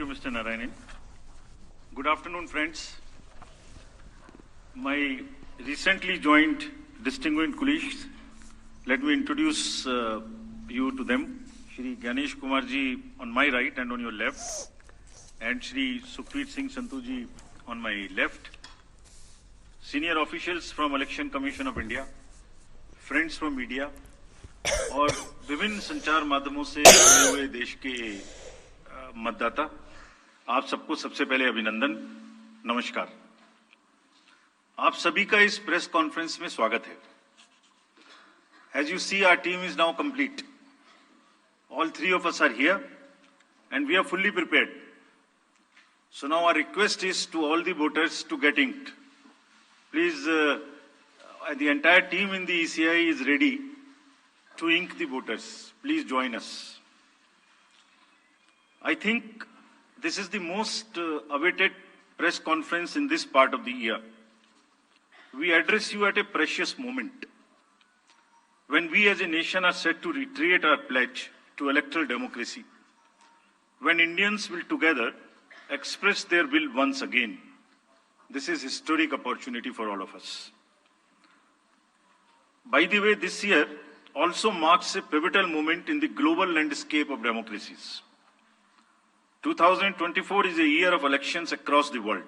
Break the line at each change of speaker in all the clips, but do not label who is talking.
you, Mr. Narayanan. Good afternoon, friends. My recently joined distinguished colleagues, let me introduce you to them. Shri Ganesh Kumar ji on my right and on your left, and Shri Sukhpreet Singh Sandhu ji on my left. Senior officials from Election Commission of India, friends from media, और विभिन्न संचार माध्यमों से जुड़े हुए देश के मतदाता, आप सबको सबसे पहले अभिनंदन, नमस्कार। आप सभी का इस प्रेस कॉन्फ्रेंस में स्वागत है। As you see, our team is now complete. All three of us are here and we are fully prepared. So now our request is to all the voters to get inked. Please, the entire team in the ECI is ready to ink the voters. Please join us. I think this is the most awaited press conference in this part of the year. We address you at a precious moment when we as a nation are set to reiterate our pledge to electoral democracy, when Indians will together express their will once again. This is historic opportunity for all of us. By the way, this year also marks a pivotal moment in the global landscape of democracies. 2024 is a year of elections across the world.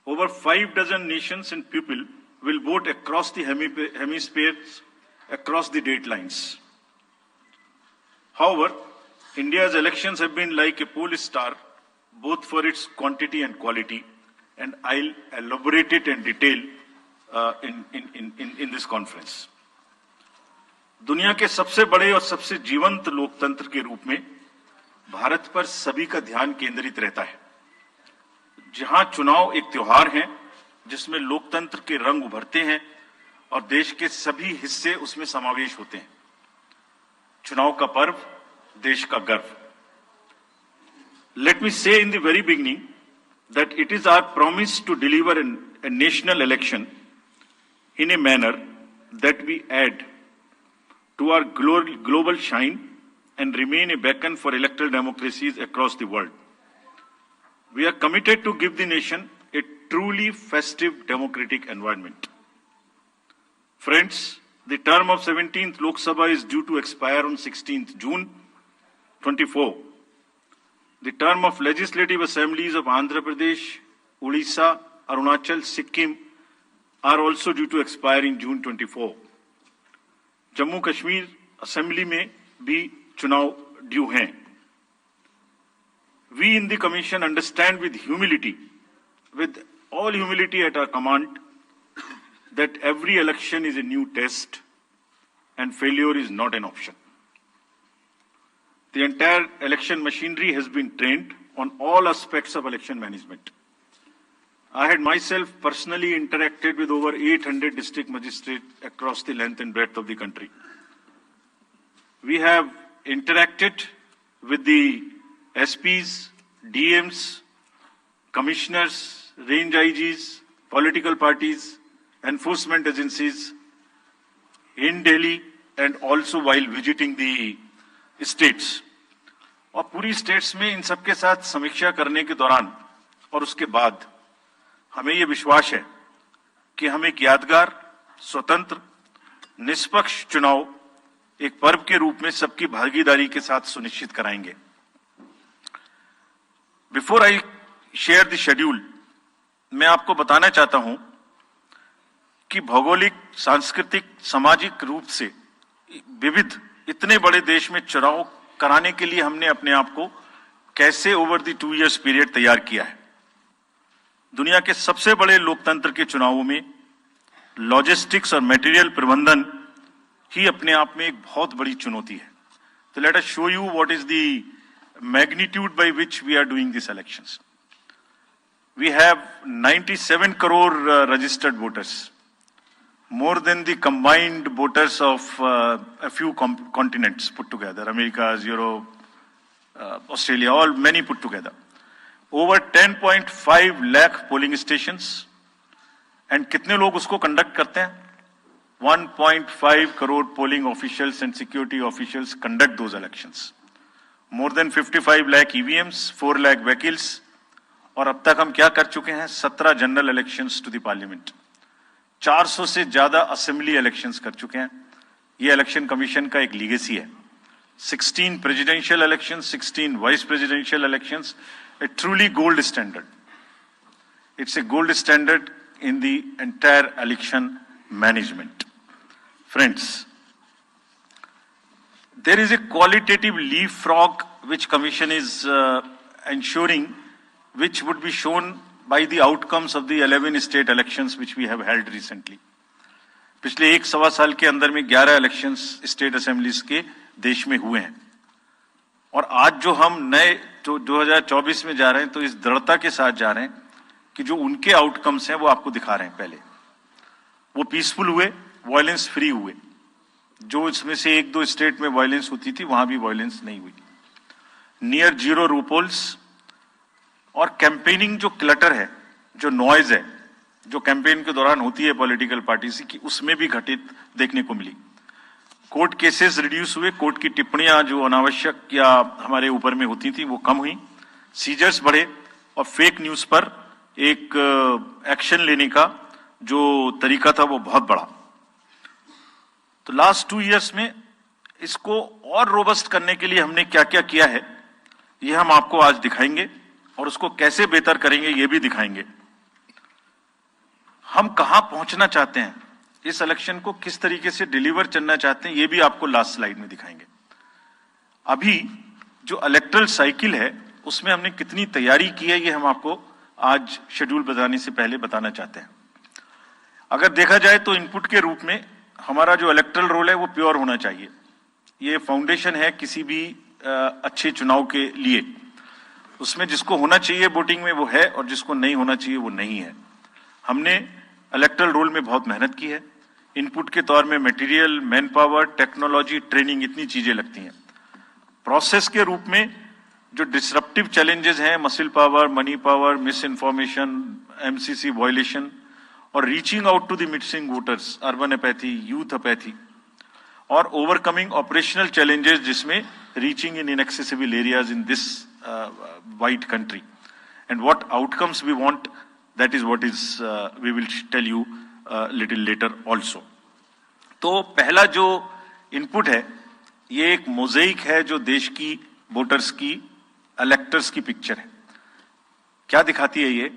Over 6 nations and people will vote across the hemispheres, across the date lines. However, India's elections have been like a pole star, both for its quantity and quality, and I'll elaborate it in detail in this conference. दुनिया के सबसे बड़े और सबसे जीवंत लोकतंत्र के रूप में भारत पर सभी का ध्यान केंद्रित रहता है, जहां चुनाव एक त्योहार है जिसमें लोकतंत्र के रंग उभरते हैं और देश के सभी हिस्से उसमें समावेश होते हैं। चुनाव का पर्व, देश का गर्व। Let me say in the very beginning that it is our promise to deliver a national election in a manner that we add to our global shine and remain a beacon for electoral democracies across the world. We are committed to give the nation a truly festive democratic environment. Friends, the term of 17th Lok Sabha is due to expire on 16th June 24. The term of legislative assemblies of Andhra Pradesh, Odisha, Arunachal, Sikkim are also due to expire in June 24. Jammu Kashmir assembly में भी चुनाव due हैं। We in the Commission understand with all humility at our command, that every election is a new test and failure is not an option. The entire election machinery has been trained on all aspects of election management. I had myself personally interacted with over 800 district magistrates across the length and breadth of the country. We have interacted with the SPs, DMs, commissioners, range IGs, political parties, enforcement agencies in Delhi and also while visiting the states. और पूरी states में इन सबके साथ समीक्षा करने के दौरान और उसके बाद हमें ये विश्वास है कि हम एक यादगार, स्वतंत्र, निष्पक्ष चुनाव एक पर्व के रूप में सबकी भागीदारी के साथ सुनिश्चित कराएंगे। Before I share the schedule, मैं आपको बताना चाहता हूं कि भौगोलिक, सांस्कृतिक, सामाजिक रूप से विविध इतने बड़े देश में चुनाव कराने के लिए हमने अपने आप को कैसे ओवर द 2 years पीरियड तैयार किया है। दुनिया के सबसे बड़े लोकतंत्र के चुनावों में लॉजिस्टिक्स और मटेरियल प्रबंधन ही अपने आप में एक बहुत बड़ी चुनौती है। तो let us show you what is the magnitude by which we are doing this elections. We have 97 crore registered voters, more than the combined voters of a few continents put together, Americas, Europe, Australia, all many put together. Over 10.5 lakh polling stations, and कितने लोग उसको conduct करते हैं? 1.5 crore polling officials and security officials conduct those elections. more than 55 lakh EVMs, 4 lakh vehicles, और अब तक हम क्या कर चुके हैं? 17 general elections to the parliament, 400 से ज्यादा असेंबली इलेक्शंस कर चुके हैं। ये इलेक्शन कमीशन का एक लीगेसी है। 16 presidential elections, 16 vice presidential elections, a truly gold standard. It's a gold standard in the entire election management. Friends, there is a qualitative leapfrog which Commission is ensuring, which would be shown by the outcomes of the 11 state elections which we have held recently. पिछले 1.25 साल के अंदर में 11 elections state assemblies के देश में हुए हैं, और आज जो हम नए जो 2024 में जा रहे हैं तो इस दृढ़ता के साथ जा रहे हैं कि जो उनके आउटकम्स हैं वो आपको दिखा रहे हैं। पहले वो पीसफुल हुए, वायलेंस फ्री हुए। जो इसमें से 1-2 स्टेट में वायलेंस होती थी वहां भी वायलेंस नहीं हुई। नियर जीरो रूपोल्स, और कैंपेनिंग जो क्लटर है, जो नॉइज है, जो कैंपेन के दौरान होती है पॉलिटिकल पार्टीज की, उसमें भी घटित देखने को मिली। कोर्ट केसेस रिड्यूस हुए, कोर्ट की टिप्पणियां जो अनावश्यक या हमारे ऊपर में होती थी वो कम हुई, सीजर्स बढ़े, और फेक न्यूज पर एक एक्शन लेने का जो तरीका था वो बहुत बढ़ा। तो लास्ट 2 इयर्स में इसको और रोबस्ट करने के लिए हमने क्या क्या किया है ये हम आपको आज दिखाएंगे, और उसको कैसे बेहतर करेंगे ये भी दिखाएंगे। हम कहां पहुंचना चाहते हैं, इस इलेक्शन को किस तरीके से डिलीवर करना चाहते हैं, ये भी आपको लास्ट स्लाइड में दिखाएंगे। अभी जो इलेक्टरल साइकिल है उसमें हमने कितनी तैयारी की है ये हम आपको आज शेड्यूल बताने से पहले बताना चाहते हैं। अगर देखा जाए तो इनपुट के रूप में हमारा जो इलेक्टरल रोल है वो प्योर होना चाहिए। ये फाउंडेशन है किसी भी अच्छे चुनाव के लिए। उसमें जिसको होना चाहिए वोटिंग में वो है, और जिसको नहीं होना चाहिए वो नहीं है। हमने इलेक्टरल रोल में बहुत मेहनत की है। इनपुट के तौर में material, man power, technology, training, इतनी चीजें लगती हैं। प्रोसेस के रूप में जो डिसरप्टिव चैलेंजेस हैं, muscle power, money power, misinformation, MCC violation, और reaching out to the missing voters, urban apathy, youth apathy, और ओवरकमिंग ऑपरेशनल चैलेंजेस जिसमें reaching in inaccessible areas in this wide country, and what outcomes we want, that is what is we will tell you little later also. तो पहला जो input है ये एक mosaic है जो देश की वोटर्स की, इलेक्टर्स की पिक्चर है। क्या दिखाती है ये?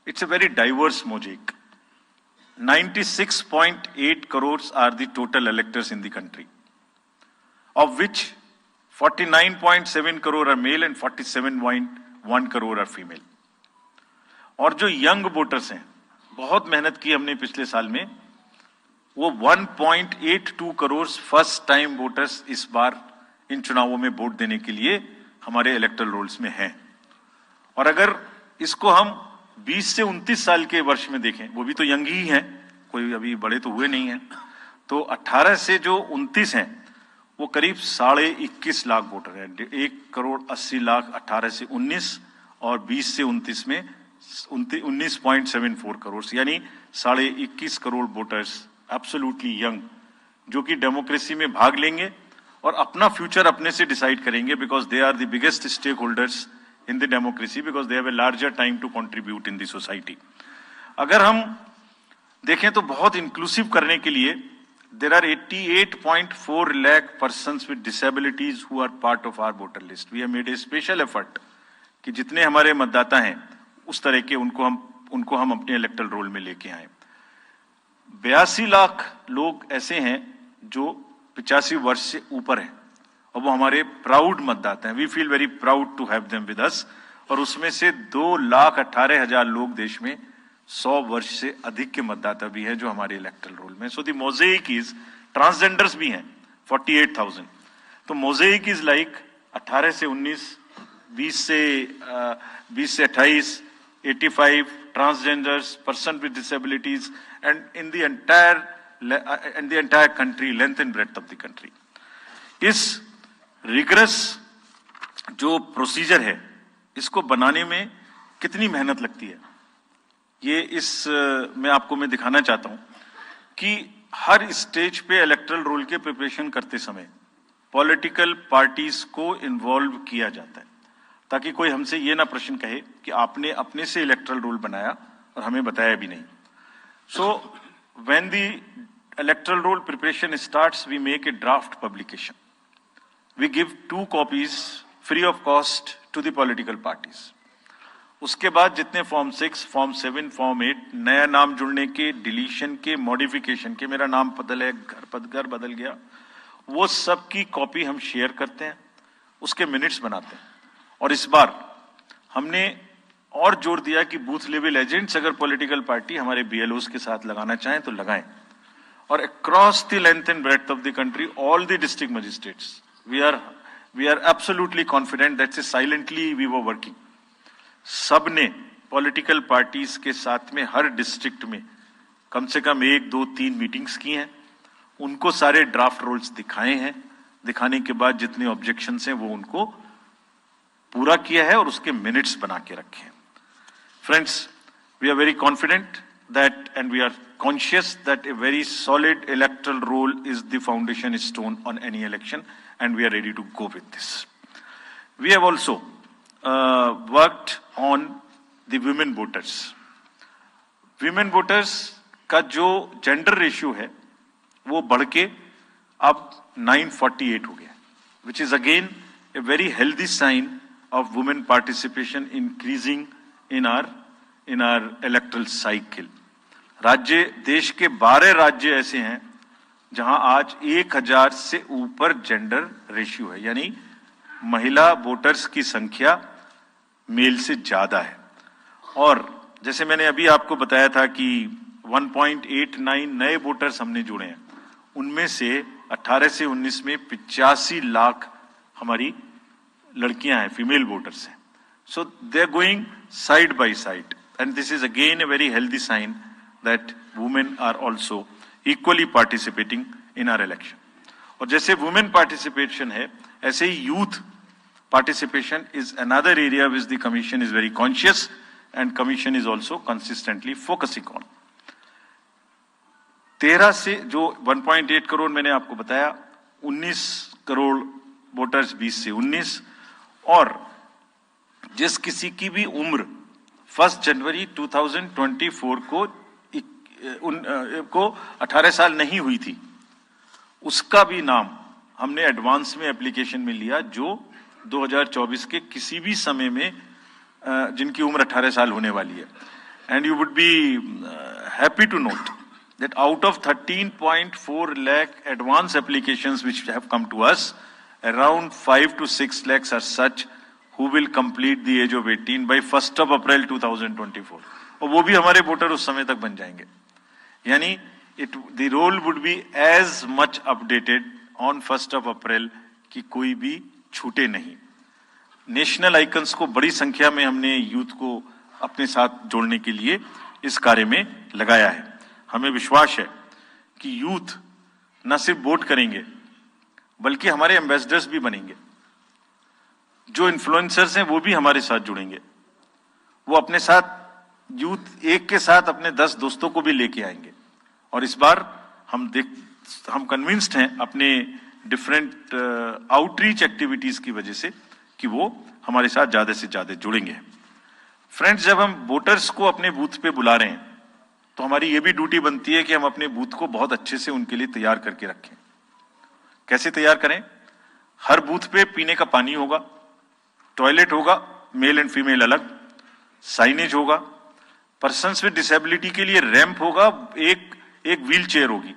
It's a very diverse mosaic. 96.8 crore are the total electors in the country, of which 49.7 crore are male and 47.1 crore are female. और जो यंग वोटर्स हैं, बहुत मेहनत की हमने पिछले साल में, वो 1.82 करोड़ फर्स्ट टाइम वोटर्स इस बार इन चुनावों में वोट देने के लिए हमारे इलेक्टरल रोल्स में हैं। और अगर इसको हम 20 से 29 साल के वर्ष में देखें, वो भी तो यंग ही हैं, कोई अभी बड़े तो हुए नहीं हैं, तो 18 से जो 29 हैं वो करीब 21.5 लाख वोटर हैं। 1.80 करोड़ 18 से 19, और 20 से 29 में 19.74 करोड़, यानी 21.5 करोड़ वोटर्स एब्सोल्युटली यंग, जो कि डेमोक्रेसी में भाग लेंगे और अपना फ्यूचर अपने से डिसाइड करेंगे, because they are the biggest stake holders in the democracy, because they have a larger time to contribute in the society. अगर हम देखें तो बहुत इंक्लूसिव करने के लिए there are 88.4 lakh persons with disabilities who are part of our voter list. We have made a special effort कि जितने हमारे मतदाता हैं उस तरह के उनको हम अपने इलेक्टरल रोल में लेके आए। 82 लाख लोग ऐसे हैं जो 85 वर्ष से ऊपर हैं, और वो हमारे प्राउड मतदाता हैं। We feel very proud to have them with us. और उसमें से 2,18,000 लोग देश में 100 वर्ष से अधिक के मतदाता भी हैं जो हमारे इलेक्टरल रोल में। So the mosaic is, transgenders भी हैं 48,000। तो मोज़ेक इज लाइक 18 से 19, 20 से 28, 85 transgenders, person with disabilities, and in the entire country, length and breadth of the country. इस rigorous जो प्रोसीजर है इसको बनाने में कितनी मेहनत लगती है, ये मैं दिखाना चाहता हूं कि हर स्टेज पे इलेक्टरल रोल के प्रिपरेशन करते समय पॉलिटिकल पार्टीज को इन्वॉल्व किया जाता है, ताकि कोई हमसे ये ना प्रश्न कहे कि आपने अपने से इलेक्टरल रोल बनाया और हमें बताया भी नहीं। So when the electoral roll preparation starts, we make a draft publication. We give 2 copies free of cost to the political parties. उसके बाद जितने फॉर्म 6, फॉर्म 7, फॉर्म 8, नया नाम जुड़ने के, डिलीशन के, मॉडिफिकेशन के, मेरा नाम घर बदल गया, वो सब की कॉपी हम शेयर करते हैं, उसके मिनट्स बनाते हैं. और इस बार हमने और जोर दिया कि बूथ लेवल एजेंट्स अगर पॉलिटिकल पार्टी हमारे BLOs के साथ लगाना चाहें तो लगाएं. और across the length and breadth of the country, all the district magistrates, we are absolutely confident that silently we were working. सबने पॉलिटिकल पार्टीज के साथ में हर डिस्ट्रिक्ट में कम से कम 1, 2, 3 मीटिंग्स की हैं, उनको सारे ड्राफ्ट रोल्स दिखाए हैं, दिखाने के बाद जितने ऑब्जेक्शंस हैं वो उनको पूरा किया है और उसके मिनट्स बना के रखे हैं. Friends, we are very confident that and we are conscious that a very solid electoral roll is the foundation stone on any election, and we are ready to go with this. We have also worked on the women voters. Women voters का जो gender ratio है वो बढ़ के अब 948 हो गया, which is again a very healthy sign of women participation increasing in our electoral cycle. राज्य, देश के 12 राज्य ऐसे हैं जहां आज 1000 से ऊपर जेंडर रेशियो है, यानी महिला वोटर्स की संख्या मेल से ज्यादा है. और जैसे मैंने अभी आपको बताया था कि 1.89 नए वोटर्स हमने जुड़े हैं, उनमें से 18 से 19 में 85 लाख हमारी लड़कियां हैं, फीमेल वोटर्स हैं. So they are going side by side, and this is again a very healthy sign that women are also equally participating in our election. और जैसे women participation है, ऐसे ही youth participation is another area which the commission is very conscious and commission is also consistently focusing on. 13 से जो 1.8 करोड़ मैंने आपको बताया, 19 crore voters 20 से 19, और जिस किसी की भी उम्र 1 जनवरी 2024 को 18 साल नहीं हुई थी, उसका भी नाम हमने एडवांस में एप्लीकेशन में लिया, जो 2024 के किसी भी समय में जिनकी उम्र 18 साल होने वाली है. And you would be happy to note that out of 13.4 lakh advance applications which have come to us, around 5 to 6 lakhs are such who will complete the age of 18 by 1st of April 2024. और वो भी हमारे voter उस समय तक बन जाएंगे. यानी the roll would be as much updated on 1st of April कि कोई भी छूटे नहीं. नेशनल आइकन्स को बड़ी संख्या में हमने यूथ को अपने साथ जोड़ने के लिए इस कार्य में लगाया है. हमें विश्वास है कि यूथ न सिर्फ वोट करेंगे बल्कि हमारे एम्बेसडर्स भी बनेंगे. जो इन्फ्लुएंसर्स हैं वो भी हमारे साथ जुड़ेंगे. वो अपने साथ यूथ एक के साथ अपने 10 दोस्तों को भी लेके आएंगे. और इस बार हम कन्विंस्ड हैं अपने डिफरेंट आउटरीच एक्टिविटीज की वजह से कि वो हमारे साथ ज्यादा से ज्यादा जुड़ेंगे. फ्रेंड्स, जब हम वोटर्स को अपने बूथ पे बुला रहे हैं तो हमारी ये भी ड्यूटी बनती है कि हम अपने बूथ को बहुत अच्छे से उनके लिए तैयार करके रखें. कैसे तैयार करें? हर बूथ पे पीने का पानी होगा, टॉयलेट होगा, मेल एंड फीमेल अलग, साइनेज होगा, पर्सन्स विद डिसेबिलिटी के लिए रैंप होगा, एक व्हील चेयर होगी,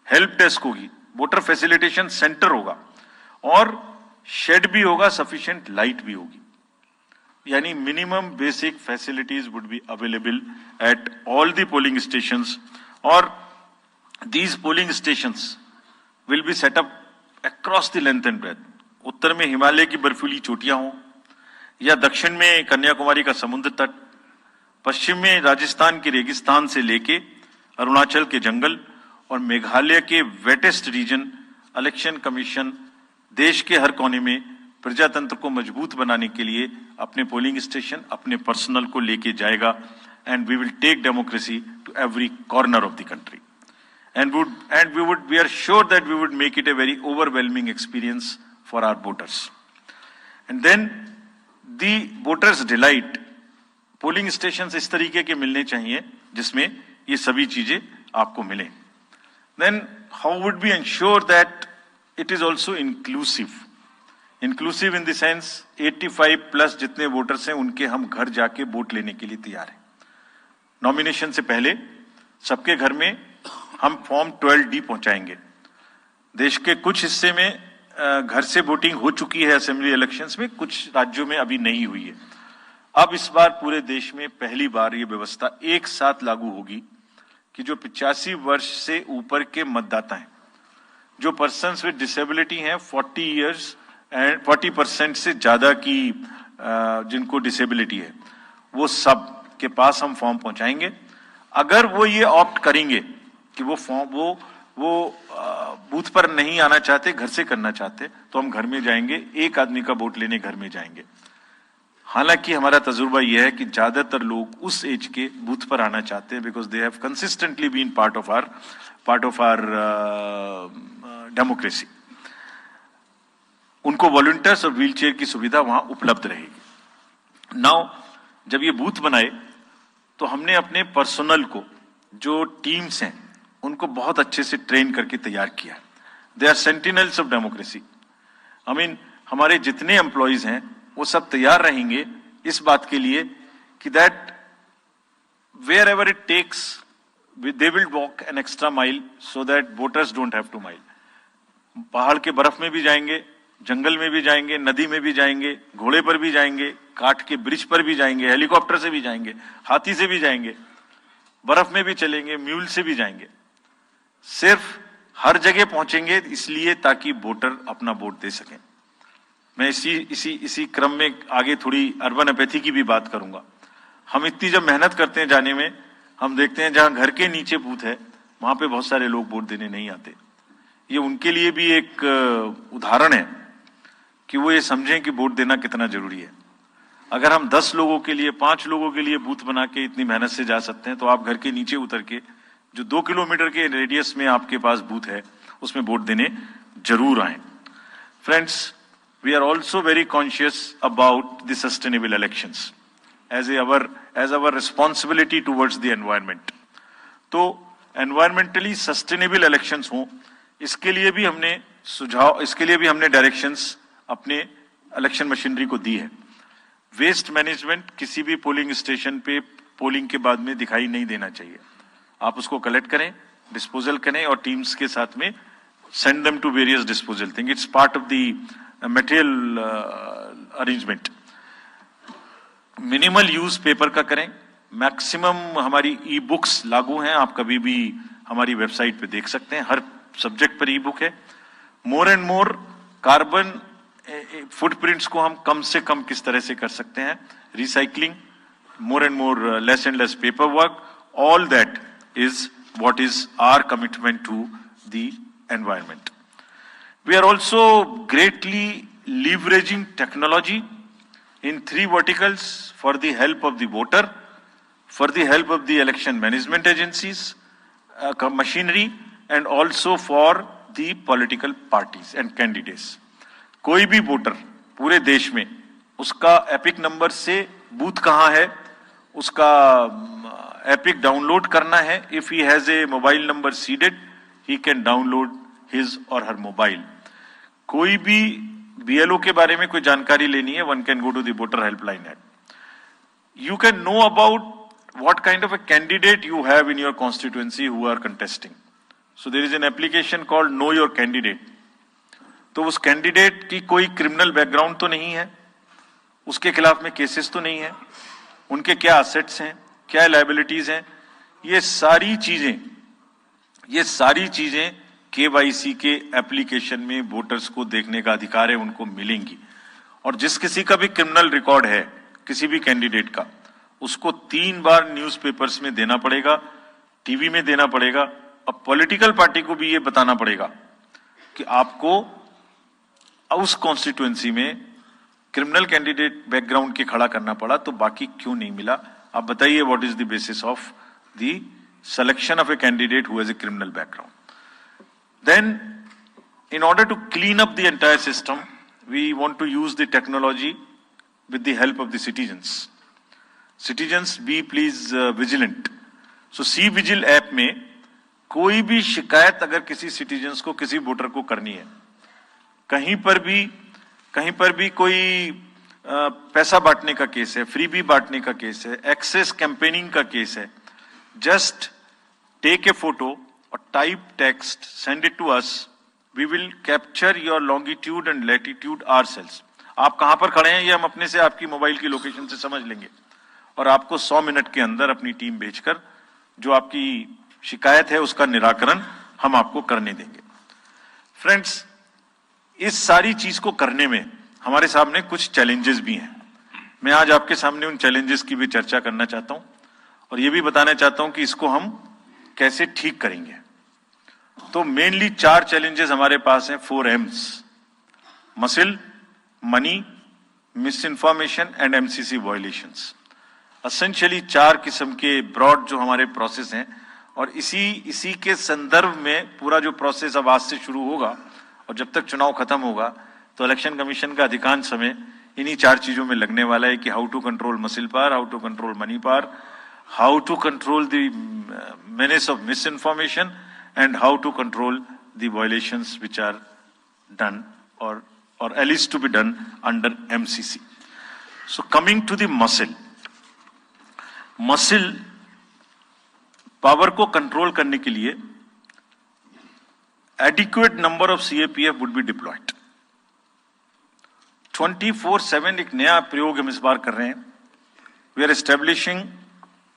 हेल्प डेस्क होगी, वोटर फैसिलिटेशन सेंटर होगा, और शेड भी होगा, सफिशिएंट लाइट भी होगी. यानी minimum basic facilities would be available at all the polling stations. और these polling stations will be set up across the length and breadth. उत्तर में हिमालय की बर्फीली चोटियां हों, या दक्षिण में कन्याकुमारी का समुद्र तट, पश्चिम में राजस्थान के रेगिस्तान से लेके अरुणाचल के जंगल और मेघालय के वेटेस्ट रीजन. इलेक्शन कमीशन देश के हर कोने में प्रजातंत्र को मजबूत बनाने के लिए अपने पोलिंग स्टेशन, अपने पर्सनल को लेके जाएगा. And we will take democracy to every corner of the country. and we are sure that we would make it a very overwhelming experience for our voters. And then the voters delight. Polling station इस तरीके के मिलने चाहिए जिसमें ये सभी चीजें आपको मिले. Then how would be ensure that it is also inclusive. Inclusive in the sense 85 plus जितने वोटर्स हैं उनके हम घर जाके वोट लेने के लिए तैयार हैं. नॉमिनेशन से पहले सबके घर में हम फॉर्म 12D पहुंचाएंगे. देश के कुछ हिस्से में घर से वोटिंग हो चुकी है असेंबली इलेक्शंस में, कुछ राज्यों में अभी नहीं हुई है. अब इस बार पूरे देश में पहली बार ये व्यवस्था एक साथ लागू होगी कि जो 85 वर्ष से ऊपर के मतदाता हैं, जो पर्सन्स विद डिसेबिलिटी हैं, 40 इयर्स एंड 40% से ज्यादा की जिनको डिसेबिलिटी है, वो सब के पास हम फॉर्म पहुंचाएंगे. अगर वो ये ऑप्ट करेंगे कि वो फॉर्म वो बूथ पर नहीं आना चाहते, घर से करना चाहते, तो हम घर में जाएंगे, एक आदमी का वोट लेने घर में जाएंगे. हालांकि हमारा तजुर्बा यह है कि ज्यादातर लोग उस एज के बूथ पर आना चाहते हैं, because they have consistently been part of our democracy. उनको वॉलंटियर्स और व्हील चेयर की सुविधा वहां उपलब्ध रहेगी. नाउ जब ये बूथ बनाए तो हमने अपने पर्सनल को, जो टीम्स हैं, उनको बहुत अच्छे से ट्रेन करके तैयार किया. They are sentinels of democracy. I mean हमारे जितने एम्प्लॉइज हैं वो सब तैयार रहेंगे इस बात के लिए कि that wherever it takes they will walk an extra mile so that voters don't have to mile. पहाड़ के बर्फ में भी जाएंगे, जंगल में भी जाएंगे, नदी में भी जाएंगे, घोड़े पर भी जाएंगे, काठ के ब्रिज पर भी जाएंगे, हेलीकॉप्टर से भी जाएंगे, हाथी से भी जाएंगे, बर्फ में भी चलेंगे, म्यूल से भी जाएंगे. सिर्फ हर जगह पहुंचेंगे इसलिए ताकि वोटर अपना वोट दे सकें. मैं इसी क्रम में आगे थोड़ी अर्बन एपैथी की भी बात करूंगा. हम इतनी जब मेहनत करते हैं जाने में, हम देखते हैं जहां घर के नीचे बूथ है वहां पे बहुत सारे लोग वोट देने नहीं आते. ये उनके लिए भी एक उदाहरण है कि वो ये समझें कि वोट देना कितना जरूरी है. अगर हम 10 लोगों के लिए, 5 लोगों के लिए बूथ बना के इतनी मेहनत से जा सकते हैं, तो आप घर के नीचे उतर के जो 2 किलोमीटर के रेडियस में आपके पास बूथ है उसमें वोट देने जरूर आए. Friends, we are also very conscious about the sustainable elections as our responsibility towards the environment. तो environmentally sustainable elections हो, इसके लिए भी हमने डायरेक्शंस अपने इलेक्शन मशीनरी को दी है. वेस्ट मैनेजमेंट किसी भी पोलिंग स्टेशन पे पोलिंग के बाद में दिखाई नहीं देना चाहिए. आप उसको कलेक्ट करें, डिस्पोजल करें और टीम्स के साथ में send them to various disposal thing. It's part of the material arrangement. Minimal use paper का करें. मैक्सिमम हमारी ई बुक्स लागू हैं, आप कभी भी हमारी वेबसाइट पे देख सकते हैं, हर सब्जेक्ट पर ई बुक है. मोर एंड मोर कार्बन फुटप्रिंट्स को हम कम से कम किस तरह से कर सकते हैं. Recycling, more and more less and less paper work, all that is what is our commitment to the environment. We are also greatly leveraging technology in 3 verticals for the help of the voter, for the help of the election management agencies, machinery, and also for the political parties and candidates. कोई भी voter पूरे देश में उसका epic number से booth कहाँ है, उसका एपिक डाउनलोड करना है. If he has a mobile number seeded, he can download his or her mobile. कोई भी बीएलओ के बारे में कोई जानकारी लेनी है, one can go to the voter helpline app. You can know about what kind of a candidate you have in your constituency who are contesting. So there is an application called Know Your Candidate. तो उस candidate की कोई criminal background तो नहीं है, उसके खिलाफ में केसेस तो नहीं है, उनके क्या असेट्स हैं, क्या लायबिलिटीज हैं, ये सारी चीजें केवाईसी के एप्लीकेशन में वोटर्स को देखने का अधिकार है, उनको मिलेंगी. और जिस किसी का भी क्रिमिनल रिकॉर्ड है किसी भी कैंडिडेट का, उसको 3 बार न्यूज़पेपर्स में देना पड़ेगा, टीवी में देना पड़ेगा, और पॉलिटिकल पार्टी को भी ये बताना पड़ेगा कि आपको उस कॉन्स्टिट्यूएंसी में क्रिमिनल कैंडिडेट बैकग्राउंड के खड़ा करना पड़ा, तो बाकी क्यों नहीं मिला. आप बताइए, what is the basis of the selection of a candidate who has a criminal background. Then, in order to clean up the entire system, we want to use the technology with the help of the citizens. Citizens, be please vigilant. So C-Vigil app में कोई भी शिकायत अगर किसी citizens को, किसी voter को करनी है, कहीं पर भी कोई पैसा बांटने का केस है, फ्रीबी बांटने का केस है, एक्सेस कैंपेनिंग का केस है, जस्ट टेक ए फोटो और type text, send it to us, we will capture your longitude and latitude ourselves. आप कहां पर खड़े हैं ये हम अपने से आपकी मोबाइल की लोकेशन से समझ लेंगे और आपको 100 मिनट के अंदर अपनी टीम भेजकर जो आपकी शिकायत है उसका निराकरण हम आपको करने देंगे. फ्रेंड्स, इस सारी चीज को करने में हमारे सामने कुछ चैलेंजेस भी हैं. मैं आज आपके सामने उन चैलेंजेस की भी चर्चा करना चाहता हूं और ये भी बताना चाहता हूं कि इसको हम कैसे ठीक करेंगे. तो मेनली 4 चैलेंजेस हमारे पास हैं, 4 M's: muscle, money, miss information and MCC violations. Essentially 4 किस्म के ब्रॉड जो हमारे प्रोसेस हैं और इसी के संदर्भ में पूरा जो प्रोसेस अब आज से शुरू होगा और जब तक चुनाव खत्म होगा तो इलेक्शन कमीशन का अधिकांश समय इन्हीं 4 चीजों में लगने वाला है कि how to control muscle power, how to control money power, how to control the menace of misinformation and how to control the violations which are done or at least to be done under MCC. So coming to the muscle power को control करने के लिए adequate number of CAPF would be deployed. 24/7 एक नया प्रयोग हम इस बार कर रहे हैं. We are establishing,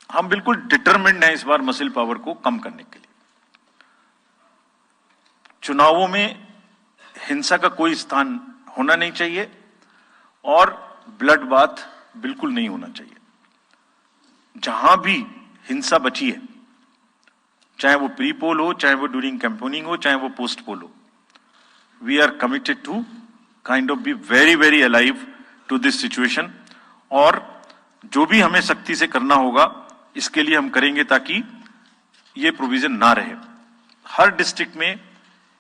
हम बिल्कुल डिटरमिन्ड हैं इस बार मसिल पावर को कम करने के लिए. चुनावों में हिंसा का कोई स्थान होना नहीं चाहिए और ब्लड बाथ बिल्कुल नहीं होना चाहिए. जहां भी हिंसा बची है, चाहे वो प्री पोल हो, चाहे वो ड्यूरिंग कैंपेनिंग हो, चाहे वो पोस्ट पोल हो, we are committed to kind of be very very alive to this situation. और जो भी हमें सख्ती से करना होगा इसके लिए हम करेंगे ताकि ये प्रोविजन ना रहे. हर डिस्ट्रिक्ट में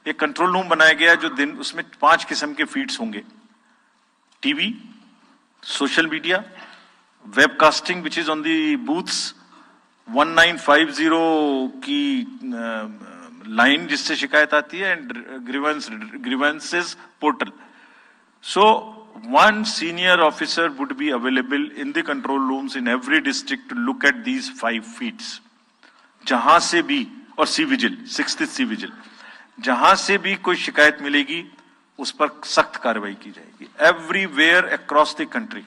एक कंट्रोल रूम बनाया गया जो दिन उसमें 5 किस्म के फीड्स होंगे: TV, social media, webcasting which is on the booths, 1950 की लाइन जिससे शिकायत आती है, and grievances portal. So one senior officer would be available in the control rooms in every district to look at these 5 feeds. जहां से भी, और C-Vigil, 6th C-Vigil, जहां से भी कोई शिकायत मिलेगी उस पर सख्त कार्रवाई की जाएगी. एवरीवेयर अक्रॉस द कंट्री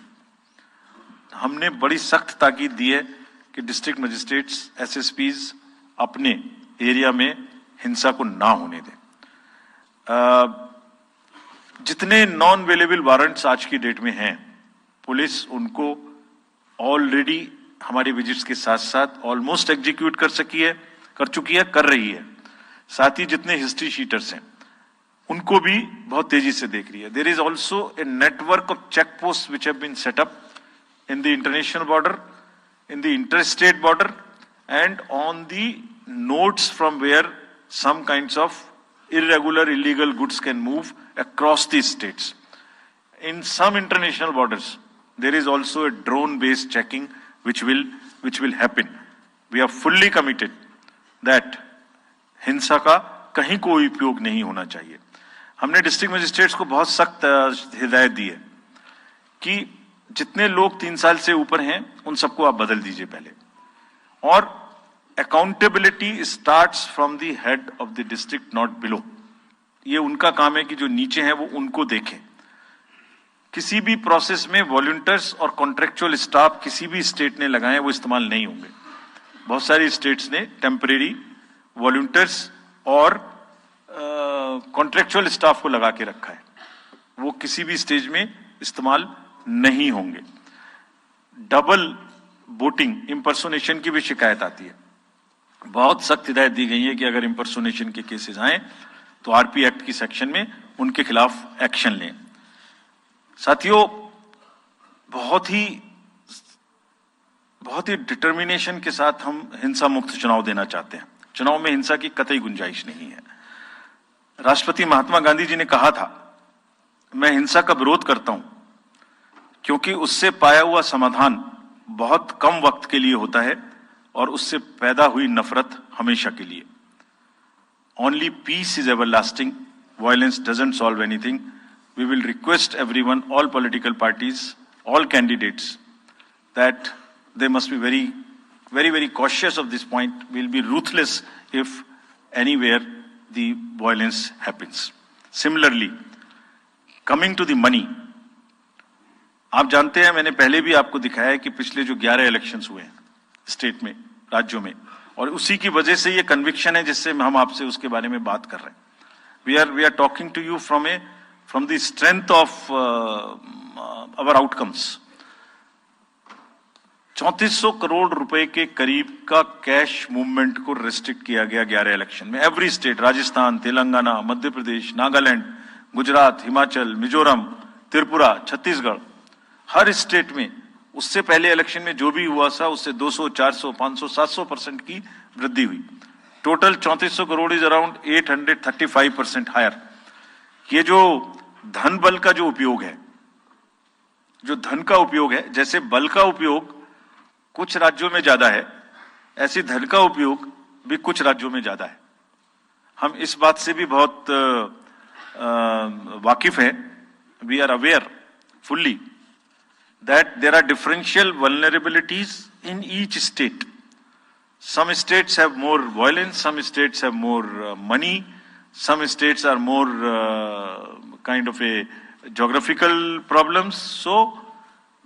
हमने बड़ी सख्त ताकीद दी है कि डिस्ट्रिक्ट मजिस्ट्रेट्स, SSPs अपने एरिया में हिंसा को ना होने दें. जितने नॉन अवेलेबल वारंट्स आज की डेट में हैं, पुलिस उनको ऑलरेडी हमारी विजिट्स के साथ साथ ऑलमोस्ट एग्जीक्यूट कर चुकी है, कर रही है. साथ ही जितने हिस्ट्री शीटर्स हैं उनको भी बहुत तेजी से देख रही है. There is also a network of check post which have been set up in the international border, in the interstate border and on the nodes from where some kinds of irregular illegal goods can move across the states. In some international borders there is also a drone based checking which will happen. We are fully committed that हिंसा का कहीं कोई उपयोग नहीं होना चाहिए. हमने district magistrates को बहुत सख्त हिदायत दी है कि जितने लोग 3 साल से ऊपर हैं उन सबको आप बदल दीजिए पहले. और accountability starts from the head of the district, not below. ये उनका काम है कि जो नीचे हैं वो उनको देखें. किसी भी प्रोसेस में वॉलंटियर्स और कॉन्ट्रेक्चुअल स्टाफ किसी भी स्टेट ने लगाए वो इस्तेमाल नहीं होंगे. बहुत सारी स्टेट्स ने टेम्परेरी वॉलंटियर्स और कॉन्ट्रेक्चुअल स्टाफ को लगा के रखा है, वो किसी भी स्टेज में इस्तेमाल नहीं होंगे. डबल वोटिंग, इंपर्सोनेशन की भी शिकायत आती है. बहुत सख्त हिदायत दी गई है कि अगर इंपर्सोनेशन के केसेस आए तो आरपी एक्ट की सेक्शन में उनके खिलाफ एक्शन लें. साथियों, बहुत ही डिटर्मिनेशन के साथ हम हिंसा मुक्त चुनाव देना चाहते हैं. चुनाव में हिंसा की कतई गुंजाइश नहीं है.
राष्ट्रपति महात्मा गांधी जी ने कहा था, मैं हिंसा का विरोध करता हूं क्योंकि उससे पाया हुआ समाधान बहुत कम वक्त के लिए होता है और उससे पैदा हुई नफरत हमेशा के लिए। Only peace is everlasting. Violence doesn't solve anything. We will request everyone, all political parties, all candidates, that they must be very, very, very cautious of this point. We'll be ruthless if anywhere the violence happens. Similarly, coming to the money, आप जानते हैं, मैंने पहले भी आपको दिखाया है कि पिछले जो 11 इलेक्शंस हुए हैं स्टेट में, राज्यों में, और उसी की वजह से ये कन्विक्शन है जिससे हम आपसे उसके बारे में बात कर रहे हैं। We are talking to you from the strength of our outcomes. 3400 crore रुपए के करीब का कैश मूवमेंट को रेस्ट्रिक्ट किया गया 11 इलेक्शन में। एवरी स्टेट, राजस्थान, तेलंगाना, मध्य प्रदेश, नागालैंड, गुजरात, हिमाचल, मिजोरम, त्रिपुरा, छत्तीसगढ़, हर स्टेट में उससे पहले इलेक्शन में जो भी हुआ था उससे 200, 400, 500, 700% की वृद्धि हुई। Total 3400 crore is around 835% higher. ये जो धन बल का जो उपयोग है, जो धन का उपयोग है, जैसे बल का उपयोग कुछ राज्यों में ज्यादा है, ऐसे धन का उपयोग भी कुछ राज्यों में ज्यादा है। हम इस बात से भी बहुत वाकिफ हैं। We are aware fully that there are differential vulnerabilities in each state. Some states have more violence, some states have more money, some states are more kind of a geographical problems. So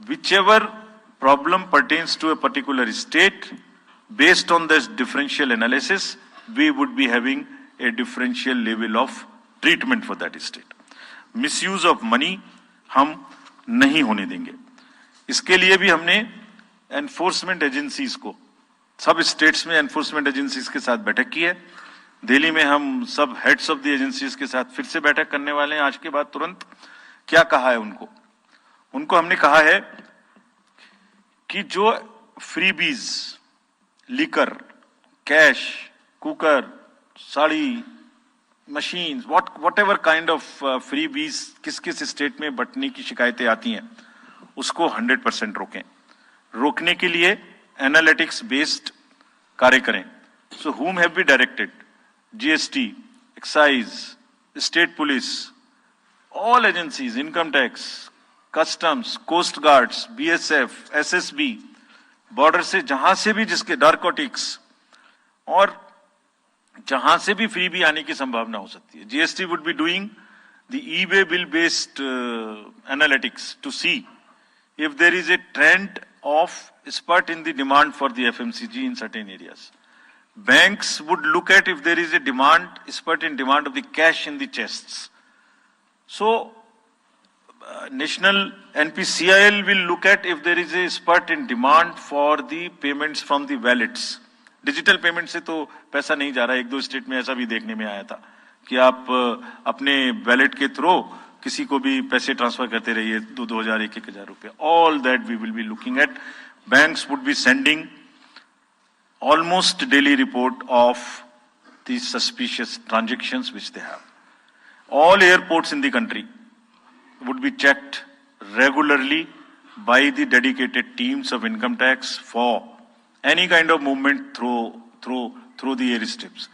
whichever problem pertains to a particular state, based on this differential analysis, we would be having a differential level of treatment for that state. Misuse of money हम नहीं होने देंगे। इसके लिए भी हमने enforcement agencies को, सब स्टेट्स में एनफोर्समेंट एजेंसीज के साथ बैठक की है। दिल्ली में हम सब हेड्स ऑफ द एजेंसीज के साथ फिर से बैठक करने वाले हैं आज के बाद तुरंत। क्या कहा है उनको हमने कहा है कि जो freebies, liquor, cash, cooker, sari, machine, what ever kind of freebies किस किस स्टेट में बंटने की शिकायतें आती हैं, उसको 100% रोकें। रोकने के लिए एनालिटिक्स बेस्ड कार्य करें। सो whom have we directed? GST, excise, state police, all agencies, income tax, customs, coast guards, BSF, SSB, border से जहां से भी जिसके नारकोटिक्स और जहां से भी फ्री भी आने की संभावना हो सकती है। GST would be doing the e-way bill based analytics to see if there is a trend of spurt in the demand for the FMCG in certain areas. Banks would look at if there is a spurt in demand of the cash in the chests. So National NPCIL will look at if there is a spurt in demand for the payments from the wallets. Digital payment से तो पैसा नहीं जा रहा है। 1-2 state में ऐसा भी देखने में आया था कि आप अपने वैलेट के थ्रू किसी को भी पैसे ट्रांसफर करते रहिए, 2,000, 1,000 रुपए। All that we will be looking at. Banks would be sending almost daily report of the suspicious transactions which they have. All airports in the country would be checked regularly by the dedicated teams of income tax for any kind of movement through the air strips.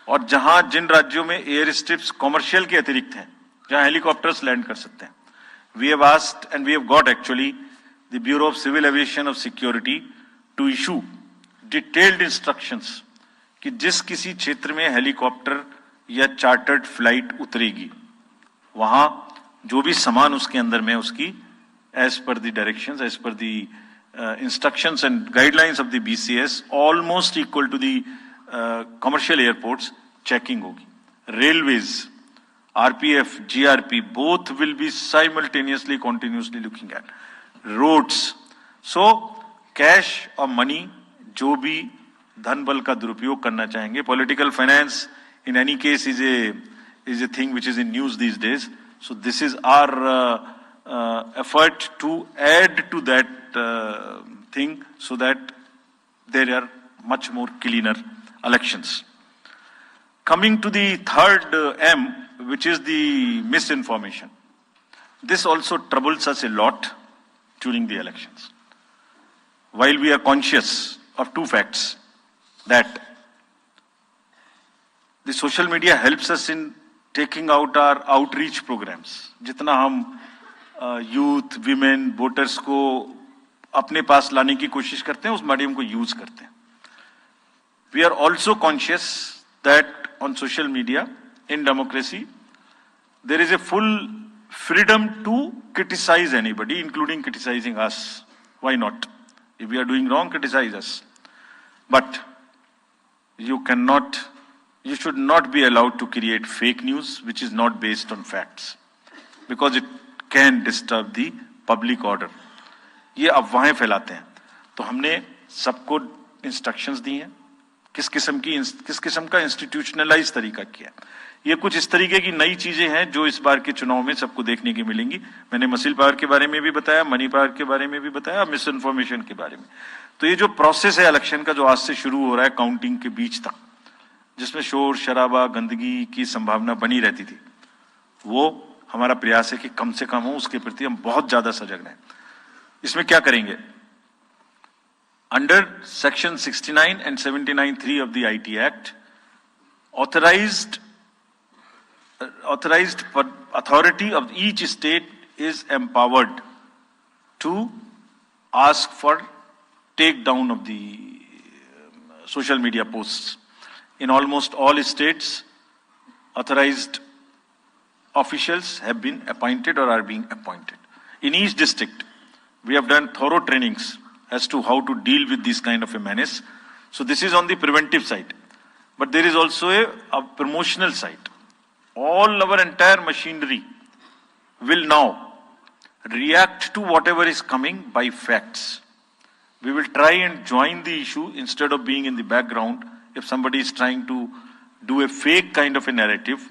और जहां जिन राज्यों में air strips commercial के अतिरिक्त हैं, जहां helicopters land कर सकते हैं, we have asked and we have got actually the Bureau of Civil Aviation of Security to issue detailed instructions कि जिस किसी क्षेत्र में हेलीकॉप्टर या चार्टर्ड फ्लाइट उतरेगी, वहां जो भी सामान उसके अंदर में उसकी as per the directions, as per the instructions and guidelines of the BCS, almost equal to the commercial airports, checking hogi. Railways, RPF, GRP, both will be simultaneously, continuously looking at. Roads. So, cash or money, जो भी धन बल का दुरुपयोग करना चाहेंगे, political finance in any case is a thing which is in news these days. So this is our effort to add to that thing so that there are much more cleaner elections. Coming to the third M, which is the misinformation. This also troubles us a lot during the elections. While we are conscious of two facts, that the social media helps us in taking out our outreach programs. जितना हम youth, women, voters को अपने पास लाने की कोशिश करते हैं, उस मीडियम को यूज करते हैं. We are also conscious that on social media, in democracy, there is a full freedom to criticize anybody, including criticizing us. Why not? If we are doing wrong, criticize us. But you should not be allowed to create fake news which is not based on facts, because it can disturb the public order. ये अफवाहें फैलाते हैं. तो हमने सबको instructions दी हैं, किस किस्म का इंस्टीट्यूशनलाइज तरीका किया. ये कुछ इस तरीके की नई चीजें हैं जो इस बार के चुनाव में सबको देखने की मिलेंगी. मैंने मसल पावर के बारे में भी बताया, मनी पावर के बारे में भी बताया, मिस इन्फॉर्मेशन के बारे में. तो ये जो प्रोसेस है इलेक्शन का, जो आज से शुरू हो रहा है काउंटिंग के बीच तक, जिसमें शोर शराबा, गंदगी की संभावना बनी रहती थी, वो हमारा प्रयास है कि कम से कम हो. उसके प्रति हम बहुत ज्यादा सजग रहें. इसमें क्या करेंगे? Under section 69 and 79(3) of the IT Act, authorized authority of each state is empowered to ask for take down of the social media posts. In almost all states, authorized officials have been appointed or are being appointed. In each district, we have done thorough trainings as to how to deal with this kind of a menace. So this is on the preventive side. But there is also a promotional side. All our entire machinery will now react to whatever is coming by facts. We will try and join the issue instead of being in the background. If somebody is trying to do a fake kind of a narrative,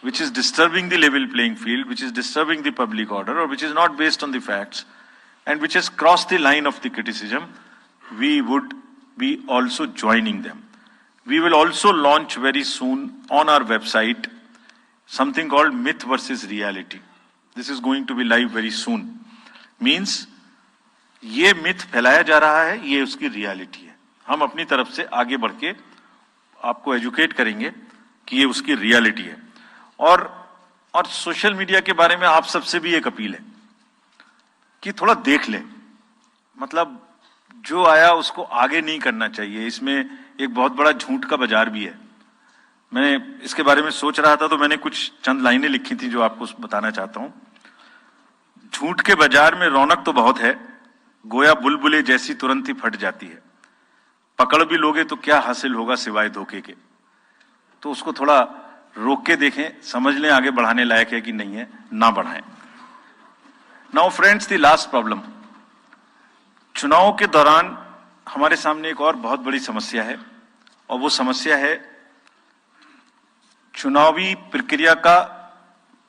which is disturbing the level playing field, which is disturbing the public order, or which is not based on the facts, and which has crossed the line of the criticism, we would be also joining them. We will also launch very soon on our website something called Myth versus Reality. This is going to be live very soon. Means, ये myth फैलाया जा रहा है, ये उसकी reality है. हम अपनी तरफ से आगे बढ़ के आपको educate करेंगे कि ये उसकी reality है. और सोशल मीडिया के बारे में आप सबसे भी एक अपील है कि थोड़ा देख ले. मतलब जो आया उसको आगे नहीं करना चाहिए. इसमें एक बहुत बड़ा झूठ का बाजार भी है. मैं इसके बारे में सोच रहा था तो मैंने कुछ चंद लाइनें लिखी थी जो आपको बताना चाहता हूं. झूठ के बाजार में रौनक तो बहुत है, गोया बुलबुले जैसी तुरंत ही फट जाती है. पकड़ भी लोगे तो क्या हासिल होगा सिवाय धोखे के. तो उसको थोड़ा रोक के देखें, समझ लें आगे बढ़ाने लायक है कि नहीं है, ना बढ़ाएं. Now friends, the last problem. चुनाव के दौरान हमारे सामने एक और बहुत बड़ी समस्या है, और वो समस्या है चुनावी प्रक्रिया का,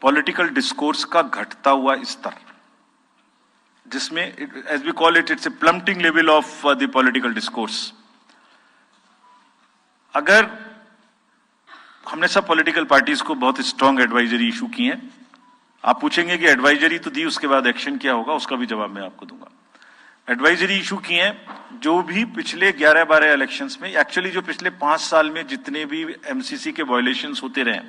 पॉलिटिकल डिस्कोर्स का घटता हुआ स्तर, जिसमें as we call it, it's a plummeting level of the political discourse. अगर हमने सब पॉलिटिकल पार्टीज को बहुत स्ट्रांग एडवाइजरी इशू की है. आप पूछेंगे कि एडवाइजरी तो दी, उसके बाद एक्शन क्या होगा, उसका भी जवाब मैं आपको दूंगा. एडवाइजरी इशू की है. जो भी पिछले 11-12 इलेक्शंस में, एक्चुअली जो पिछले 5 साल में जितने भी एमसीसी के वायलेशंस होते रहे,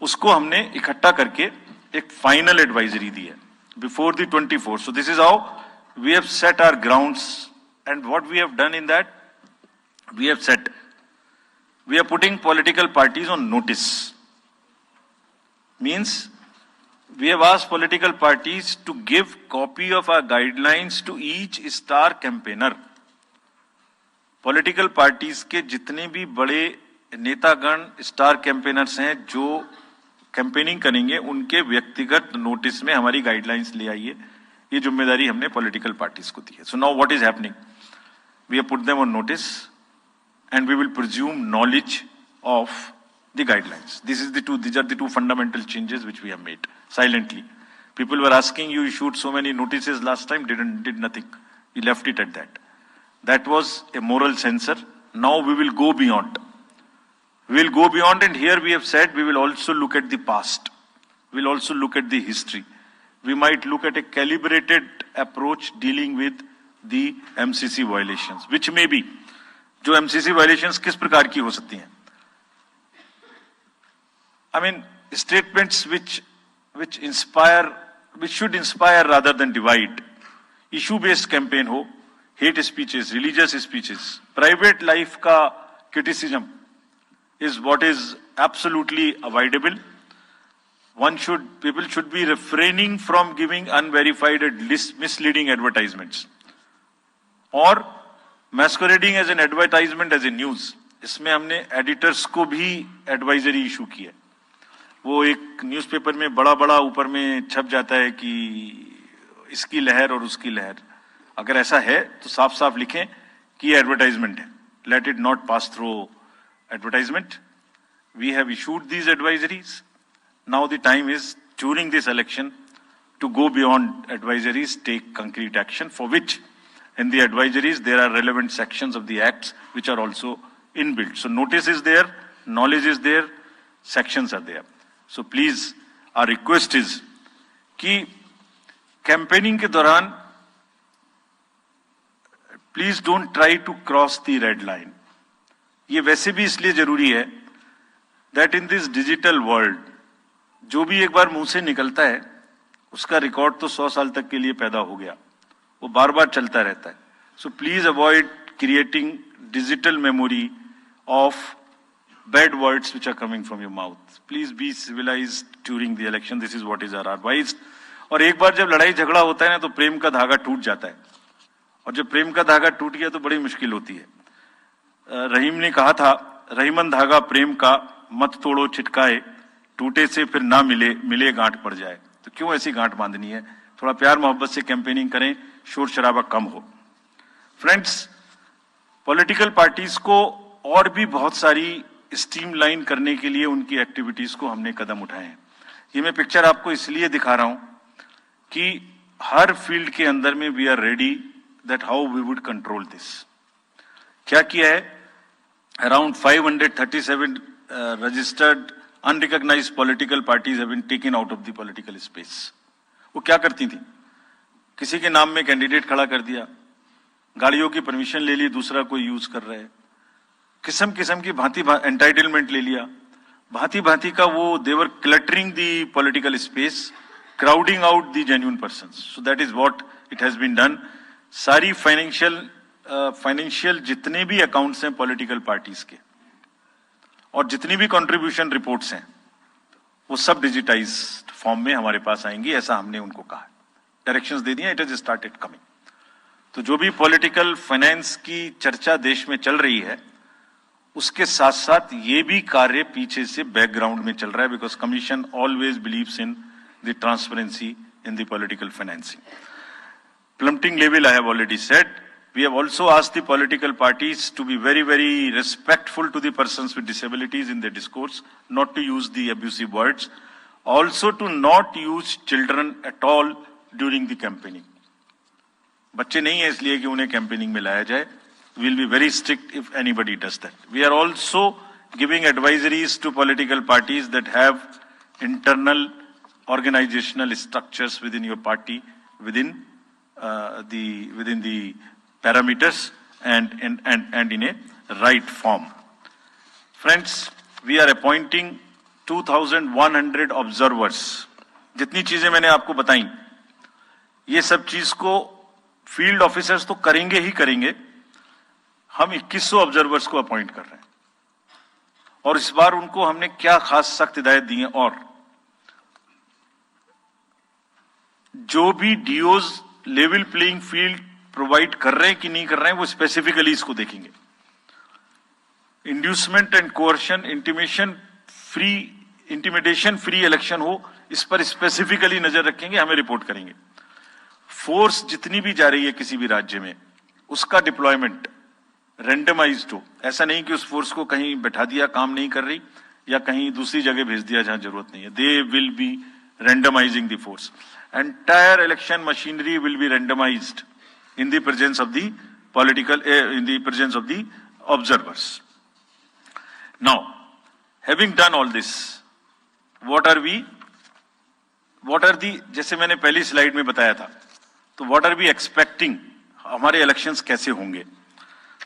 उसको हमने इकट्ठा करके एक फाइनल एडवाइजरी दी है before the 24. So this is how we have set our grounds, and what we have done in that, we have set, we are putting political parties on notice. Means we have asked political parties to give copy of our guidelines to each star campaigner. Political parties के जितने भी बड़े नेतागण star campaigners हैं जो campaigning करेंगे, उनके व्यक्तिगत नोटिस में हमारी गाइडलाइंस ले आइए. ये जिम्मेदारी हमने पॉलिटिकल पार्टीज को दी है. So now what is happening, we have put them on notice and we will presume knowledge of the guidelines. These are the two fundamental changes which we have made silently. People were asking, you issued so many notices last time, did nothing. We left it at that. That was a moral censor. Now we will go beyond. We will go beyond, and here we have said we will also look at the past. We will also look at the history. We might look at a calibrated approach dealing with the MCC violations, which may be, जो MCC violations किस प्रकार की हो सकती हैं? I mean, statements which inspire, which should inspire rather than divide. Issue-based campaign हो, hate speeches, religious speeches, private life का criticism is what is absolutely avoidable. People should be refraining from giving unverified and misleading advertisements or masquerading as an advertisement as a news. इसमें हमने editors को भी advisory issue की है. वो एक newspaper में बड़ा ऊपर में छप जाता है कि इसकी लहर और उसकी लहर. अगर ऐसा है तो साफ साफ लिखें कि एडवर्टाइजमेंट है. Let it not pass through advertisement. We have issued these advisories. Now the time is, during this election, to go beyond advisories, take concrete action, for which in the advisories there are relevant sections of the acts which are also inbuilt. So notice is there, knowledge is there, sections are there. So please, our request is कि campaigning के दौरान please don't try to cross the red line. ये वैसे भी इसलिए जरूरी है that in this digital world, जो भी एक बार मुंह से निकलता है उसका रिकॉर्ड तो 100 साल तक के लिए पैदा हो गया, वो बार बार चलता रहता है. So please avoid creating digital memory of bad words which are coming from your mouth. Please be civilized during the election. This is what is our advice. और एक बार जब लड़ाई झगड़ा होता है ना तो प्रेम का धागा टूट जाता है, और जब प्रेम का धागा टूट गया तो बड़ी मुश्किल होती है. रहीम ने कहा था, रहीमन धागा प्रेम का मत तोड़ो छिटकाए, टूटे से फिर ना मिले गांठ पड़ जाए. तो क्यों ऐसी गांठ बांधनी है? थोड़ा प्यार मोहब्बत से कैंपेनिंग करें, शोर शराबा कम हो. फ्रेंड्स, पॉलिटिकल पार्टीज को और भी बहुत सारी स्ट्रीमलाइन करने के लिए उनकी एक्टिविटीज को हमने कदम उठाए हैं. ये मैं पिक्चर आपको इसलिए दिखा रहा हूं कि हर फील्ड के अंदर में we are ready that how we would control this. क्या किया है? Around 537 registered unrecognised political parties have been taken out of the political space. वो क्या करती थी? किसी के नाम में कैंडिडेट खड़ा कर दिया, गाड़ियों की परमिशन ले ली, दूसरा कोई यूज कर रहा है, किस्म किस्म की भांति एंटाइटलमेंट ले लिया, भांति भांति का वो they were cluttering the political space, crowding out the genuine persons. So that is what it has been done. सारी फाइनेंशियल जितने भी अकाउंट्स हैं पॉलिटिकल पार्टीज के और जितनी भी कंट्रीब्यूशन रिपोर्ट्स हैं वो सब डिजिटाइज्ड फॉर्म में हमारे पास आएंगी, ऐसा हमने उनको कहा. डायरेक्शंस दे दिए, इट हैज स्टार्टेड कमिंग. तो जो भी पॉलिटिकल फाइनेंस की चर्चा देश में चल रही है उसके साथ साथ ये भी कार्य पीछे से बैकग्राउंड में चल रहा है, because commission always believes in the transparency in the political financing. Plummeting level, I have already said. We have also asked the political parties to be very, very respectful to the persons with disabilities in their discourse, not to use the abusive words, also to not use children at all during the campaigning. बच्चे नहीं है इसलिए कि उन्हें campaigning में लाया जाए. We will be very strict if anybody does that. We are also giving advisories to political parties that have internal organizational structures within your party, within the parameters and in a right form. Friends, we are appointing 2,100 observers. जितनी चीजें मैंने आपको बताई, ये सब चीज को field officers तो करेंगे ही करेंगे. हम 2100 ऑब्जर्वर्स को अपॉइंट कर रहे हैं और इस बार उनको हमने क्या खास सख्त हिदायत दी है. और जो भी डीओज लेवल प्लेइंग फील्ड प्रोवाइड कर रहे हैं कि नहीं कर रहे हैं वो स्पेसिफिकली इसको देखेंगे. Inducement and coercion, intimidation free election हो, इस पर स्पेसिफिकली नजर रखेंगे, हमें रिपोर्ट करेंगे. फोर्स जितनी भी जा रही है किसी भी राज्य में उसका डिप्लॉयमेंट रेंडमाइज्ड हो. ऐसा नहीं कि उस फोर्स को कहीं बैठा दिया, काम नहीं कर रही, या कहीं दूसरी जगह भेज दिया जहां जरूरत नहीं है. They will be randomizing the force. Entire election machinery will be randomized in the presence of the in the presence of the observers. Now, Having done all this, what are the, जैसे मैंने पहली slide में बताया था, तो what are we expecting, हमारे elections कैसे होंगे?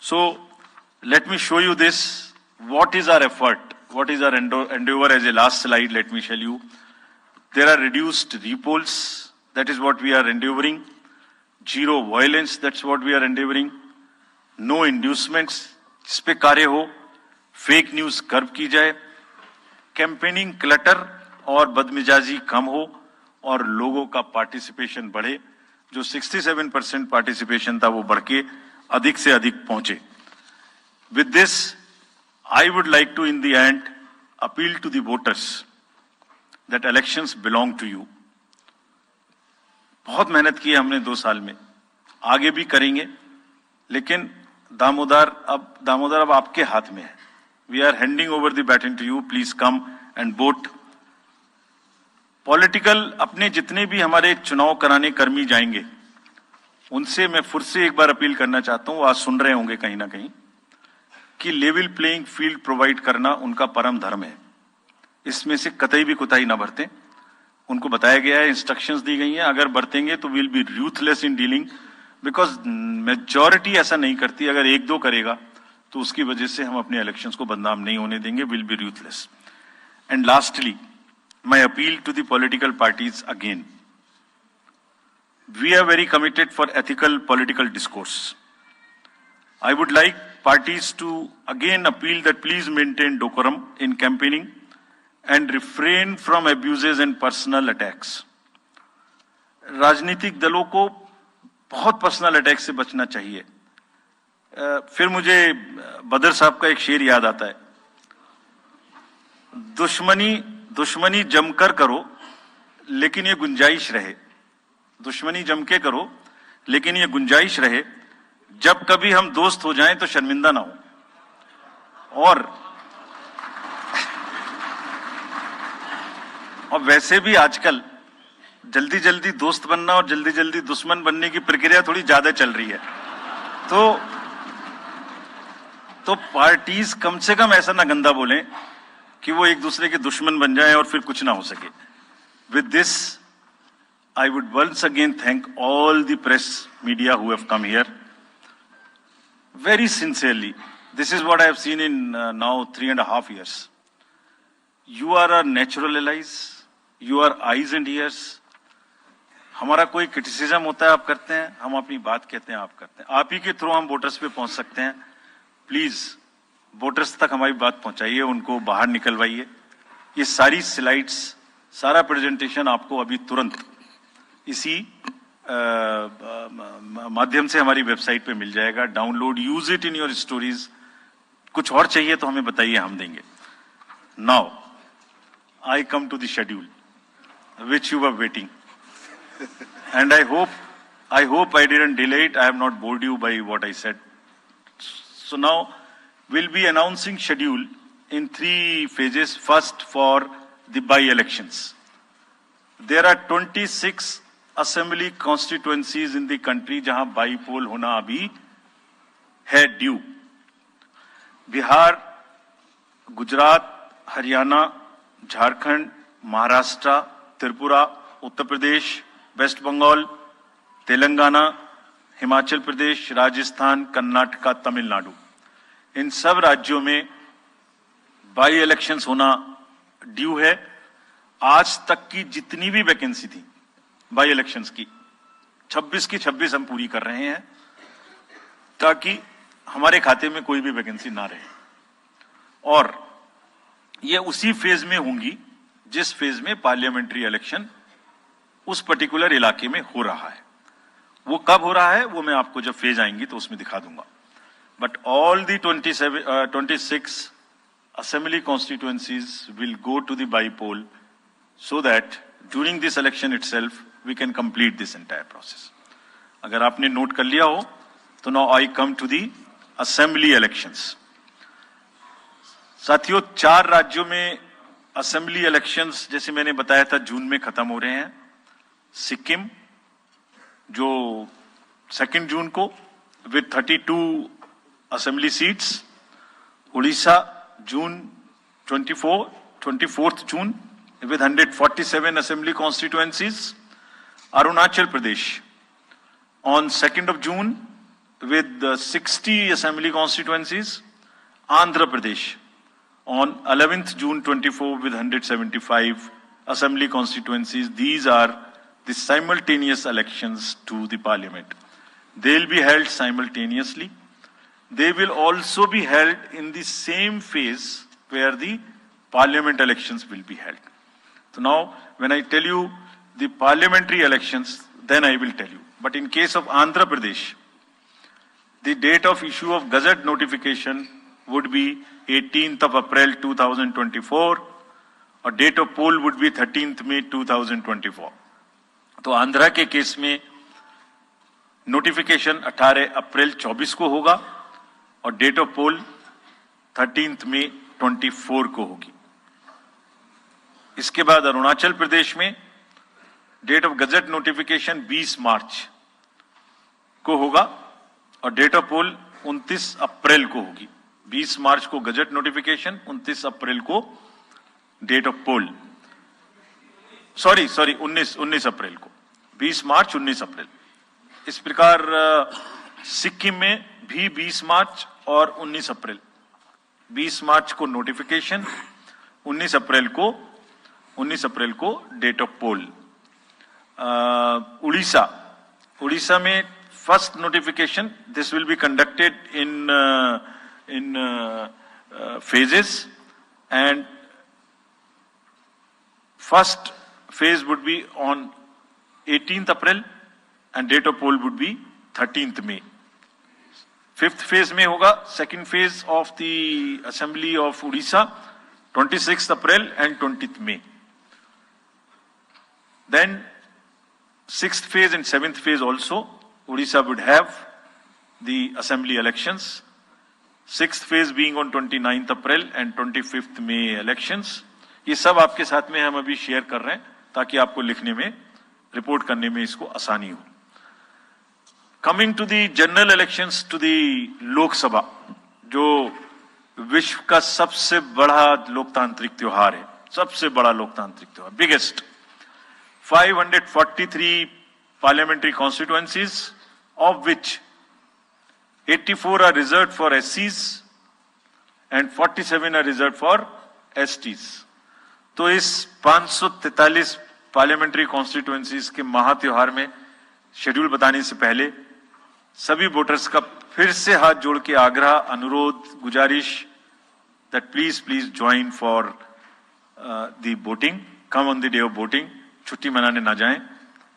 So let me show you this. What is our effort? What is our endeavor? As a last slide, let me show you. There are reduced repolls. That is what we are endeavoring. Zero violence. That's what we are endeavoring. No inducements. जिस पे कार्य हो, fake news curve की जाए, campaigning clutter और बदमिजाजी कम हो और लोगों का पार्टिसिपेशन बढ़े. जो 67% पार्टिसिपेशन था वो बढ़ के अधिक से अधिक पहुंचे. With this, I would like to, in the end, appeal to the voters that elections belong to you. बहुत मेहनत की है हमने 2 साल में, आगे भी करेंगे, लेकिन दामोदर अब आपके हाथ में है. We are handing over the baton to you. Please come and vote. Political अपने जितने भी हमारे चुनाव कराने कर्मी जाएंगे, उनसे मैं फिर से एक बार अपील करना चाहता हूं, आज सुन रहे होंगे कहीं ना कहीं, कि लेवल प्लेइंग फील्ड प्रोवाइड करना उनका परम धर्म है. इसमें से कतई भी कोताही ना बरतें. उनको बताया गया है, इंस्ट्रक्शंस दी गई हैं, अगर बरतेंगे तो will be ruthless in dealing, because majority ऐसा नहीं करती. अगर 1-2 करेगा तो उसकी वजह से हम अपने इलेक्शंस को बदनाम नहीं होने देंगे. Will be ruthless. And lastly, my appeal to the political parties again. We are very committed for ethical political discourse. I would like parties to again appeal that please maintain decorum in campaigning and refrain from abuses and personal attacks. राजनीतिक दलों को बहुत personal attack से बचना चाहिए. फिर मुझे बदर साहब का एक शेर याद आता है, दुश्मनी जमकर करो लेकिन ये गुंजाइश रहे. दुश्मनी जम के करो लेकिन ये गुंजाइश रहे, जब कभी हम दोस्त हो जाएं तो शर्मिंदा ना हो. और वैसे भी आजकल जल्दी जल्दी दोस्त बनना और जल्दी जल्दी दुश्मन बनने की प्रक्रिया थोड़ी ज्यादा चल रही है. तो पार्टीज कम से कम ऐसा ना गंदा बोलें कि वो एक दूसरे के दुश्मन बन जाएं और फिर कुछ ना हो सके. With this, I would once again thank all the press media who have come here. Very sincerely, this is what I have seen in now 3.5 years. You are our natural allies. You are eyes and ears. हमारा कोई criticism होता है आप करते हैं, हम अपनी बात कहते हैं आप करते हैं. आप ही के थ्रू हम वोटर्स पे पहुंच सकते हैं. प्लीज वोटर्स तक हमारी बात पहुंचाइए, उनको बाहर निकलवाइए. ये सारी स्लाइड्स, सारा प्रेजेंटेशन आपको अभी तुरंत इसी माध्यम से हमारी वेबसाइट पे मिल जाएगा. Download, use it in your stories. कुछ और चाहिए तो हमें बताइए, हम देंगे. Now I come to the schedule which you were waiting, and I hope I didn't delay it. I have not bored you by what I said. So now we'll be announcing schedule in 3 phases. First, for the by-elections. There are 26 assembly constituencies in the country जहां by-poll होना अभी है due. Bihar, Gujarat, Haryana, Jharkhand, Maharashtra, Tripura, Uttar Pradesh, waste Bengal, Telangana, Himachal Pradesh, Rajasthan, Karnataka, Tamil Nadu. इन सब राज्यों में by elections होना due है. आज तक की जितनी भी वैकेंसी थी बाई इलेक्शंस की, 26 की 26 हम पूरी कर रहे हैं, ताकि हमारे खाते में कोई भी वैकेंसी ना रहे. और ये उसी फेज में होंगी जिस फेज में पार्लियामेंट्री इलेक्शन उस पर्टिकुलर इलाके में हो रहा है. वो कब हो रहा है वो मैं आपको जब फेज आएंगी तो उसमें दिखा दूंगा. But all the 26 assembly constituencies will go to the by-poll so that during this election itself we can complete this entire process. अगर आपने नोट कर लिया हो तो now I come to the assembly elections. साथियों, 4 राज्यों में असेंबली इलेक्शंस जैसे मैंने बताया था जून में खत्म हो रहे हैं. सिक्किम जो 2 जून को with 32 assembly seats, Orissa June 24th June with 147 assembly constituencies. Arunachal Pradesh on 2nd of June with 60 assembly constituencies. Andhra Pradesh on 11th June 24 with 175 assembly constituencies. These are the simultaneous elections to the parliament. They will be held simultaneously. They will also be held in the same phase where the parliament elections will be held. So now, when I tell you the parliamentary elections, then I will tell you. But in case of Andhra Pradesh, the date of issue of Gazette notification would be 18th of April 2024, or date of poll would be 13th May 2024. तो आंध्रा के case में notification 18 अप्रैल 24 को होगा और date of pole 13th मई 24 को होगी. इसके बाद अरुणाचल प्रदेश में डेट ऑफ गजट नोटिफिकेशन 20 मार्च को होगा और डेट ऑफ पोल 29 अप्रैल को होगी. 20 मार्च को गजट नोटिफिकेशन, 29 अप्रैल को डेट ऑफ पोल. सॉरी 19 अप्रैल को. 20 मार्च 19 अप्रैल. इस प्रकार सिक्किम में भी 20 मार्च और 19 अप्रैल. 20 मार्च को नोटिफिकेशन, 19 अप्रैल को डेट ऑफ पोल. उड़ीसा में first notification, this will be conducted in phases, and first phase would be on 18th April and date of poll would be 13th May. Fifth phase में होगा second phase of the assembly of Odisha 26th April and 20th May. Then sixth phase and seventh phase also Odisha would have the assembly elections. Sixth phase being on 29th April and 25th May elections. ये सब आपके साथ में हम अभी share कर रहे हैं ताकि आपको लिखने में, रिपोर्ट करने में इसको आसानी हो. Coming to the general elections to the Lok Sabha, जो विश्व का सबसे बड़ा लोकतांत्रिक त्योहार है, सबसे बड़ा लोकतांत्रिक त्योहार, biggest. 543 parliamentary constituencies, of which 84 are reserved for SCs and 47 are reserved for STs. तो इस 543 पार्लियामेंट्री कॉन्स्टिट्यूएंसीज के महात्योहार में शेड्यूल बताने से पहले सभी वोटर्स का फिर से हाथ जोड़ के आग्रह, अनुरोध, गुजारिश that please join for the voting. Come on the day of voting. छुट्टी मनाने ना जाएं.